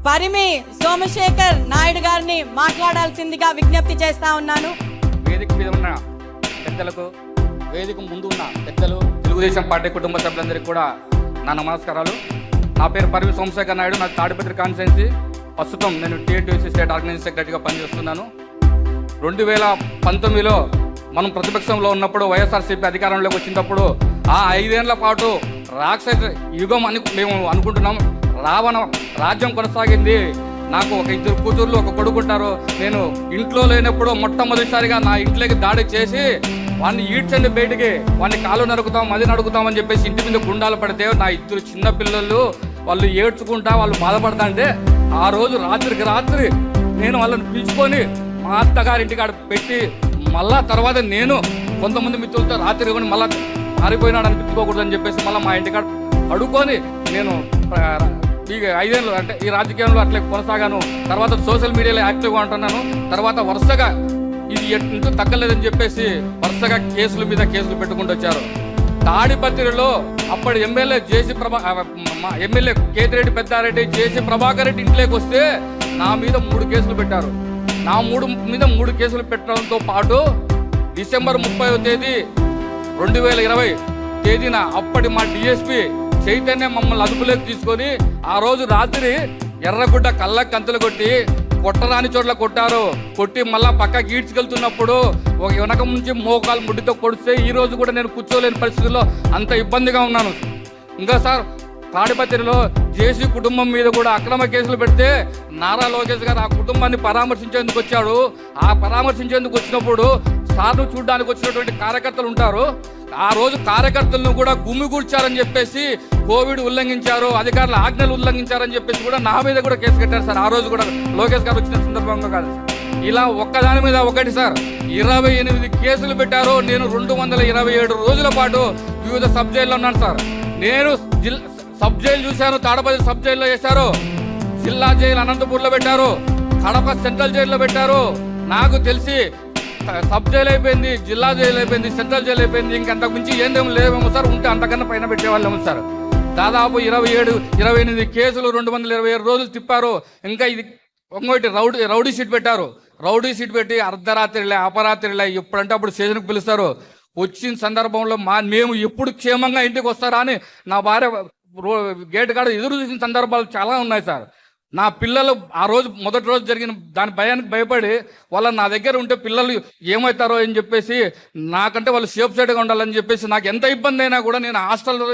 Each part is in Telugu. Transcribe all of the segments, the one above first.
పరిమి సోమశేఖర్ నాయుడు గారిని మాట్లాడాల్సిందిగా విజ్ఞప్తి చేస్తా ఉన్నాను. వేదిక మీద ఉన్న పెద్దలకు, వేదిక ముందు ఉన్న పెద్దలు, తెలుగుదేశం పార్టీ కుటుంబ సభ్యులందరికీ కూడా నా నమస్కారాలు. నా పేరు పరిమి సోమశేఖర్ నాయుడు. నాకు తాడిపత్రి కాన్స్టిట్యున్సీ. ప్రస్తుతం నేను టీఎన్టీయూసీ స్టేట్ ఆర్గనైజింగ్ సెక్రటరీగా పనిచేస్తున్నాను. 2019లో మనం ప్రతిపక్షంలో ఉన్నప్పుడు వైఎస్ఆర్సీపీ అధికారంలోకి వచ్చినప్పుడు ఆ 5 ఏళ్ల పాటు రాక్షస యుగం అని మేము అనుకుంటున్నాం. రావణ రాజ్యం కొనసాగింది. నాకు ఒక 2 కూతుర్లు, ఒక కొడుకుంటారు. నేను ఇంట్లో లేనప్పుడు మొట్టమొదటిసారిగా నా ఇంట్లోకి దాడి చేసి వాడిని ఈడ్చండి బయటికి, వాడిని కాళ్ళు నరుకుతాం, అది నరుకుతామని చెప్పేసి ఇంటి మీద గుండాలు పడితే నా 2 చిన్న పిల్లలు వాళ్ళు ఏడ్చుకుంటా వాళ్ళు బాధపడతా అంటే ఆ రోజు రాత్రికి రాత్రి నేను వాళ్ళని పిలుచుకొని మా అత్తగారింటికి ఆడ పెట్టి మళ్ళా తర్వాత నేను కొంతమంది మిత్రులతో రాత్రి కొని మళ్ళీ పారిపోయినాడు అనిపించుకోకూడదని చెప్పేసి మళ్ళీ మా ఇంటికాడ అడుక్కొని నేను ఈ 5 ఏళ్ళు అంటే ఈ రాజకీయంలో అట్లే కొనసాగాను. తర్వాత సోషల్ మీడియాలో యాక్టివ్గా ఉంటున్నాను. తర్వాత వరుసగా ఇది ఎట్టు తగ్గలేదని చెప్పేసి వరుసగా కేసుల మీద కేసులు పెట్టుకుంటూ వచ్చారు. తాడిపత్రిలో అప్పటి ఎమ్మెల్యే ఎమ్మెల్యే కేతిరెడ్డి పెద్దారెడ్డి జేసీ ప్రభాకర్ రెడ్డి ఇంట్లోకి వస్తే నా మీద 3 కేసులు పెట్టారు. నా మీద 3 కేసులు పెట్టడంతో పాటు డిసెంబర్ 30వ తేదీ 2020 తేదీన అప్పటి మా డిఎస్పీ చైతన్య మమ్మల్ని అదుపులోకి తీసుకొని ఆ రోజు రాత్రి ఎర్రగుడ్డ కళ్ళ కంతులు కొట్టి కొట్టరాని చోట్ల కొట్టి మళ్ళా పక్క గీడ్చుకెళ్తున్నప్పుడు ఒక వెనక నుంచి మోకాలు ముడ్డితో కొడితే ఈ రోజు కూడా నేను కూర్చోలేని పరిస్థితుల్లో అంత ఇబ్బందిగా ఉన్నాను. ఇంకా సార్ తాడిపత్రిలో జేసీ కుటుంబం మీద కూడా అక్రమ కేసులు పెడితే నారా లోకేష్ గారు ఆ కుటుంబాన్ని పరామర్శించేందుకు వచ్చాడు. ఆ పరామర్శించేందుకు వచ్చినప్పుడు సార్ను చూడడానికి వచ్చినటువంటి కార్యకర్తలు ఉంటారు. ఆ రోజు కార్యకర్తలను కూడా గుమిగూర్చారని చెప్పేసి కోవిడ్ ఉల్లంఘించారు, అధికారుల ఆజ్ఞలు ఉల్లంఘించారని చెప్పేసి కూడా నా మీద కూడా కేసు కట్టారు సార్. ఆ రోజు కూడా లోకేష్ గారు వచ్చిన సందర్భంగా కాదు ఇలా ఒక్కదాని మీద ఒకటి సార్ 28 కేసులు పెట్టారు. నేను 227 రోజుల పాటు వివిధ సబ్ జైల్లో ఉన్నాను సార్. నేను సబ్ జైలు చూశాను. తాడపత్రి సబ్ జైల్లో చేశారు, జిల్లా జైలు అనంతపూర్లో పెట్టారు, కడప సెంట్రల్ జైల్లో పెట్టారు. నాకు తెలిసి సబ్ జైలు అయిపోయింది, జిల్లా జైలు అయిపోయింది, సెంట్రల్ జైలు అయిపోయింది. ఇంకంతకు మించి ఏందేమో లేవేమో సార్. ఉంటే అంతకన్నా పైన పెట్టేవాళ్ళేమో సార్. దాదాపు 28 కేసులు 227 రోజులు తిప్పారు. ఇంకా ఇది ఇంకోటి రౌడీ షీట్ పెట్టారు. రౌడీ షీట్ పెట్టి అర్ధరాత్రిలే అపరాత్రిలే ఎప్పుడంటే అప్పుడు స్టేషన్కి పిలుస్తారు. వచ్చిన సందర్భంలో మేము ఎప్పుడు క్షేమంగా ఇంటికి వస్తారా అని నా భార్య గేట్ కాడ ఎదురు చూసిన సందర్భాలు చాలా ఉన్నాయి సార్. నా పిల్లలు ఆ రోజు మొదటి రోజు జరిగిన దాని భయానికి భయపడి వాళ్ళ నా దగ్గర ఉంటే పిల్లలు ఏమవుతారో అని చెప్పేసి నాకంటే వాళ్ళు సేఫ్ సైడ్గా ఉండాలని చెప్పేసి నాకు ఎంత ఇబ్బంది అయినా కూడా నేను హాస్టల్లో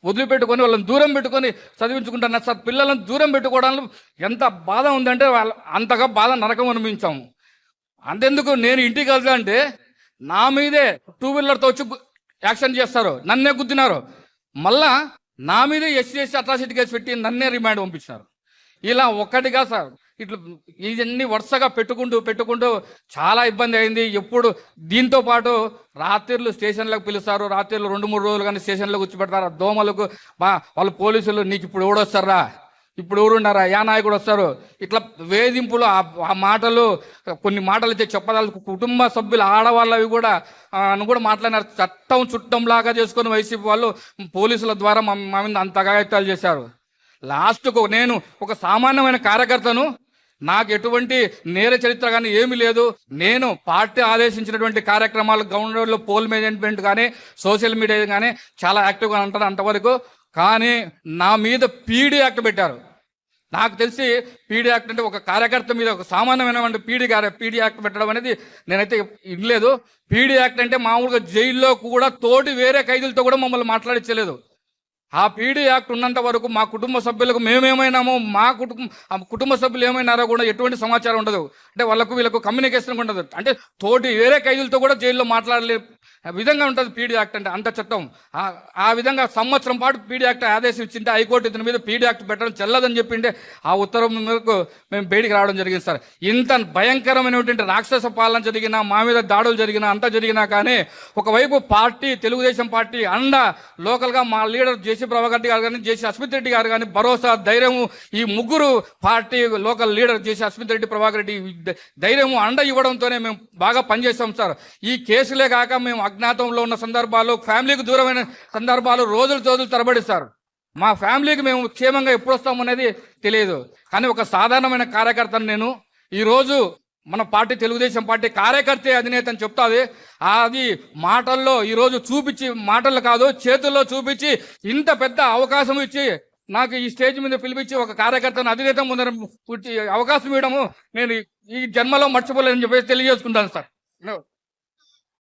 వదిలిపెట్టుకొని వాళ్ళని దూరం పెట్టుకొని చదివించుకుంటాను సార్. పిల్లలను దూరం పెట్టుకోవడానికి ఎంత బాధ ఉందంటే వాళ్ళ అంతగా బాధ నరకం అనిపించాము. అంతెందుకు నేను ఇంటికి వెళ్తా అంటే నా మీదే 2 వీలర్తో వచ్చి యాక్షన్ చేస్తారు, నన్నే గుద్దినారు. మళ్ళా నా మీదే ఎస్సీ అట్రాసిటీ కేసు పెట్టి నన్నే రిమాండ్ పంపించినారు. ఇలా ఒక్కటిగా సార్ ఇట్లా ఇవన్నీ వరుసగా పెట్టుకుంటూ చాలా ఇబ్బంది అయింది. ఎప్పుడు దీంతో పాటు రాత్రిళ్ళు స్టేషన్లకు పిలుస్తారు, రాత్రిళ్ళు 2-3 రోజులు కానీ స్టేషన్లో కూర్చోబెడతారు. దోమలకు వాళ్ళు పోలీసులు నీకు ఇప్పుడు ఎవడొస్తారా, ఇప్పుడు ఎవరున్నారా, యా నాయకుడు వస్తారు, ఇట్లా వేధింపులు. ఆ మాటలు కొన్ని మాటలు అయితే చెప్పదాలకు కుటుంబ సభ్యులు ఆడవాళ్ళవి కూడా మాట్లాడినారు. చట్టం చుట్టంలాగా చేసుకొని వైసీపీ వాళ్ళు పోలీసుల ద్వారా మా మీద అంత అఘాయిత్యాలు చేశారు. లాస్ట్కు నేను ఒక సామాన్యమైన కార్యకర్తను, నాకు ఎటువంటి నేర చరిత్ర కానీ ఏమీ లేదు. నేను పార్టీ ఆదేశించినటువంటి కార్యక్రమాలు గ్రౌండ్లో పోల్ మేనేజ్మెంట్ కానీ సోషల్ మీడియా కానీ చాలా యాక్టివ్గా ఉంటాను అంతవరకు. కానీ నా మీద పీడీ యాక్ట్ పెట్టారు. నాకు తెలిసి పీడీ యాక్ట్ అంటే ఒక కార్యకర్త మీద ఒక సామాన్యమైన పీడీ యాక్ట్ పెట్టడం అనేది నేనైతే ఇనలేదు. పీడీ యాక్ట్ అంటే మామూలుగా జైల్లో కూడా తోటి వేరే ఖైదీలతో కూడా మమ్మల్ని మాట్లాడించలేదు. ఆ పీడీ యాక్ట్ ఉన్నంత వరకు మా కుటుంబ సభ్యులకు మేమేమైనామో, మా కుటుంబ సభ్యులు ఏమైనారో కూడా ఎటువంటి సమాచారం ఉండదు. అంటే వీళ్ళకు కమ్యూనికేషన్ ఉండదు. అంటే తోటి వేరే ఖైదీలతో కూడా జైల్లో మాట్లాడలే విధంగా ఉంటుంది పీడీ యాక్ట్ అంటే. అంత చట్టం ఆ విధంగా సంవత్సరం పాటు పీడీ యాక్ట్ ఆదేశం ఇచ్చింటే హైకోర్టు ఇతని మీద పీడీ యాక్ట్ పెట్టడం చెల్లదని చెప్పింటే ఆ ఉత్తర్వు మేరకు మేము బయటికి రావడం జరిగింది సార్. ఇంత భయంకరమైనటువంటి రాక్షస పాలన జరిగినా, మా మీద దాడులు జరిగినా, అంతా జరిగినా కానీ ఒకవైపు పార్టీ తెలుగుదేశం పార్టీ అండ లోకల్గా మా లీడర్ జేసీ ప్రభాకర్ గారు కానీ, జేసీ అస్మిత్ రెడ్డి గారు కానీ భరోసా, ధైర్యము, ఈ ముగ్గురు పార్టీ లోకల్ లీడర్ జేసీ అస్మిత్ రెడ్డి, ప్రభాకర్ రెడ్డి ధైర్యము అండ ఇవ్వడంతోనే మేము బాగా పనిచేస్తాం సార్. ఈ కేసులే కాక మేము అజ్ఞాతంలో ఉన్న సందర్భాలు, ఫ్యామిలీకి దూరమైన సందర్భాలు రోజులు తరబడి సార్. మా ఫ్యామిలీకి మేము క్షేమంగా ఎప్పుడు వస్తాము అనేది తెలియదు. కానీ ఒక సాధారణమైన కార్యకర్తను నేను ఈరోజు మన పార్టీ తెలుగుదేశం పార్టీ కార్యకర్తే అధినేత అని చెప్తాది. అది మాటల్లో ఈరోజు చూపించి, మాటల్లో కాదు చేతుల్లో చూపించి, ఇంత పెద్ద అవకాశం ఇచ్చి నాకు ఈ స్టేజ్ మీద పిలిపించి ఒక కార్యకర్తను అధినేత ముందర అవకాశం ఇవ్వడము నేను ఈ జన్మలో మర్చిపోలేదని చెప్పేసి తెలియజేసుకుంటాను సార్.